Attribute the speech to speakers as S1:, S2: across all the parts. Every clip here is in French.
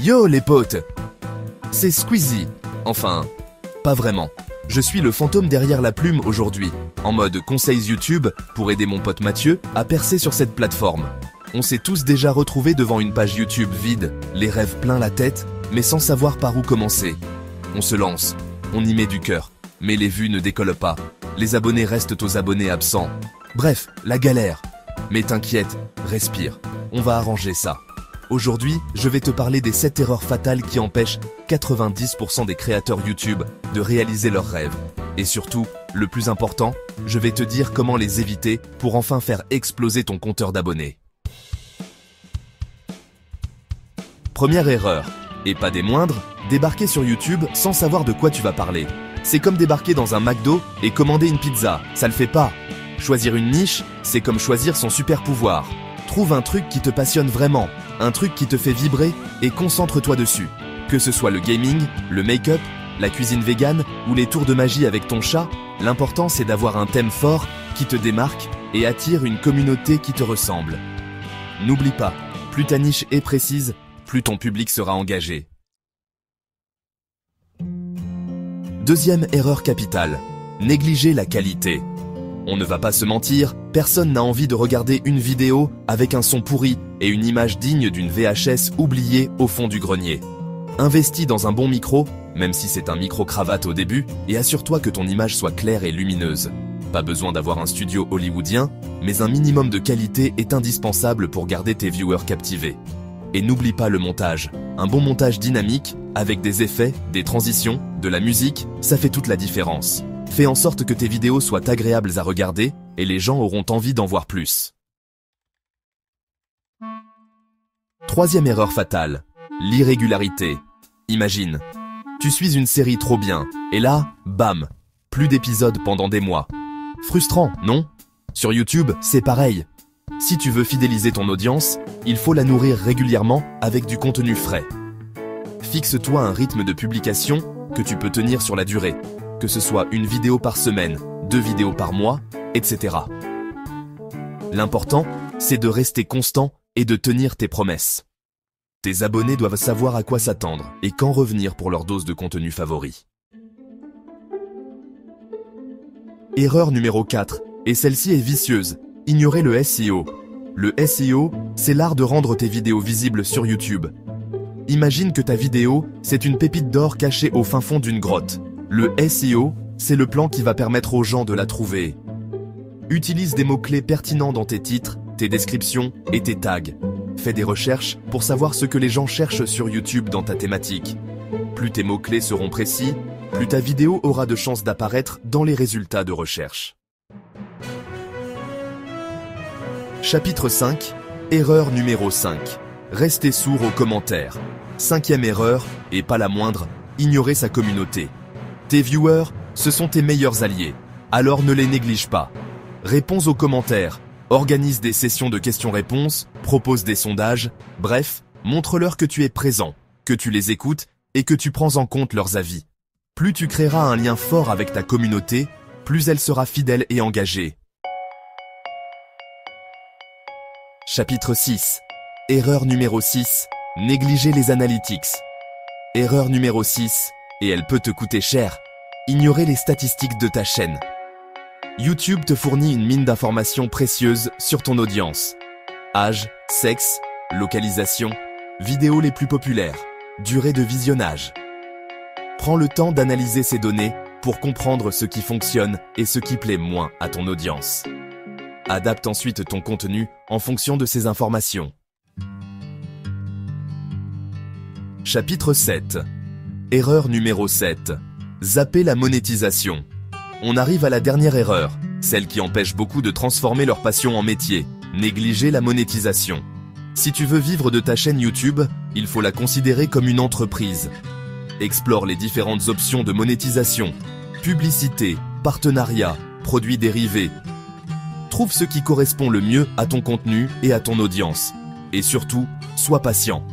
S1: Yo les potes! C'est Squeezie. Enfin, pas vraiment. Je suis le fantôme derrière la plume aujourd'hui, en mode conseils YouTube pour aider mon pote Mathieu à percer sur cette plateforme. On s'est tous déjà retrouvés devant une page YouTube vide, les rêves plein la tête, mais sans savoir par où commencer. On se lance, on y met du cœur, mais les vues ne décollent pas. Les abonnés restent aux abonnés absents. Bref, la galère. Mais t'inquiète, respire, on va arranger ça. Aujourd'hui, je vais te parler des 7 erreurs fatales qui empêchent 90% des créateurs YouTube de réaliser leurs rêves. Et surtout, le plus important, je vais te dire comment les éviter pour enfin faire exploser ton compteur d'abonnés. Première erreur, et pas des moindres, débarquer sur YouTube sans savoir de quoi tu vas parler. C'est comme débarquer dans un McDo et commander une pizza, ça le fait pas. Choisir une niche, c'est comme choisir son super pouvoir. Trouve un truc qui te passionne vraiment, un truc qui te fait vibrer et concentre-toi dessus. Que ce soit le gaming, le make-up, la cuisine végane ou les tours de magie avec ton chat, l'important c'est d'avoir un thème fort qui te démarque et attire une communauté qui te ressemble. N'oublie pas, plus ta niche est précise, plus ton public sera engagé. Deuxième erreur capitale, négliger la qualité. On ne va pas se mentir, personne n'a envie de regarder une vidéo avec un son pourri et une image digne d'une VHS oubliée au fond du grenier. Investis dans un bon micro, même si c'est un micro-cravate au début, et assure-toi que ton image soit claire et lumineuse. Pas besoin d'avoir un studio hollywoodien, mais un minimum de qualité est indispensable pour garder tes viewers captivés. Et n'oublie pas le montage. Un bon montage dynamique, avec des effets, des transitions, de la musique, ça fait toute la différence. Fais en sorte que tes vidéos soient agréables à regarder et les gens auront envie d'en voir plus. Troisième erreur fatale, l'irrégularité. Imagine, tu suis une série trop bien et là, bam, plus d'épisodes pendant des mois. Frustrant, non? Sur YouTube, c'est pareil. Si tu veux fidéliser ton audience, il faut la nourrir régulièrement avec du contenu frais. Fixe-toi un rythme de publication que tu peux tenir sur la durée. Que ce soit une vidéo par semaine, 2 vidéos par mois, etc. L'important, c'est de rester constant et de tenir tes promesses. Tes abonnés doivent savoir à quoi s'attendre et quand revenir pour leur dose de contenu favori. Erreur numéro 4, et celle-ci est vicieuse, ignorer le SEO. Le SEO, c'est l'art de rendre tes vidéos visibles sur YouTube. Imagine que ta vidéo, c'est une pépite d'or cachée au fin fond d'une grotte. Le SEO, c'est le plan qui va permettre aux gens de la trouver. Utilise des mots-clés pertinents dans tes titres, tes descriptions et tes tags. Fais des recherches pour savoir ce que les gens cherchent sur YouTube dans ta thématique. Plus tes mots-clés seront précis, plus ta vidéo aura de chances d'apparaître dans les résultats de recherche. Chapitre 5, erreur numéro 5. Restez sourd aux commentaires. 5e erreur, et pas la moindre, ignorer sa communauté. Tes viewers, ce sont tes meilleurs alliés, alors ne les néglige pas. Réponds aux commentaires, organise des sessions de questions-réponses, propose des sondages, bref, montre-leur que tu es présent, que tu les écoutes et que tu prends en compte leurs avis. Plus tu créeras un lien fort avec ta communauté, plus elle sera fidèle et engagée. Chapitre 6. Erreur numéro 6. Négliger les analytics. Erreur numéro 6. Et elle peut te coûter cher. Ignorer les statistiques de ta chaîne. YouTube te fournit une mine d'informations précieuses sur ton audience. Âge, sexe, localisation, vidéos les plus populaires, durée de visionnage. Prends le temps d'analyser ces données pour comprendre ce qui fonctionne et ce qui plaît moins à ton audience. Adapte ensuite ton contenu en fonction de ces informations. Chapitre 7. Erreur numéro 7. Zapper la monétisation. On arrive à la dernière erreur, celle qui empêche beaucoup de transformer leur passion en métier, négliger la monétisation. Si tu veux vivre de ta chaîne YouTube, il faut la considérer comme une entreprise. Explore les différentes options de monétisation, publicité, partenariat, produits dérivés. Trouve ce qui correspond le mieux à ton contenu et à ton audience. Et surtout, sois patient.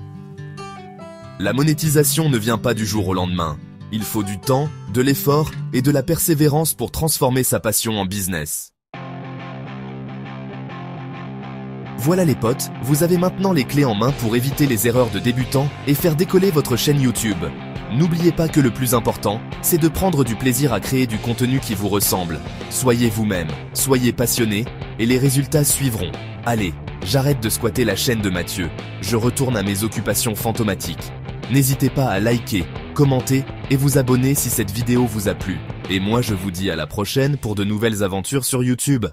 S1: La monétisation ne vient pas du jour au lendemain. Il faut du temps, de l'effort et de la persévérance pour transformer sa passion en business. Voilà les potes, vous avez maintenant les clés en main pour éviter les erreurs de débutants et faire décoller votre chaîne YouTube. N'oubliez pas que le plus important, c'est de prendre du plaisir à créer du contenu qui vous ressemble. Soyez vous-même, soyez passionné, et les résultats suivront. Allez, j'arrête de squatter la chaîne de Mathieu, je retourne à mes occupations fantomatiques. N'hésitez pas à liker, commenter et vous abonner si cette vidéo vous a plu. Et moi je vous dis à la prochaine pour de nouvelles aventures sur YouTube.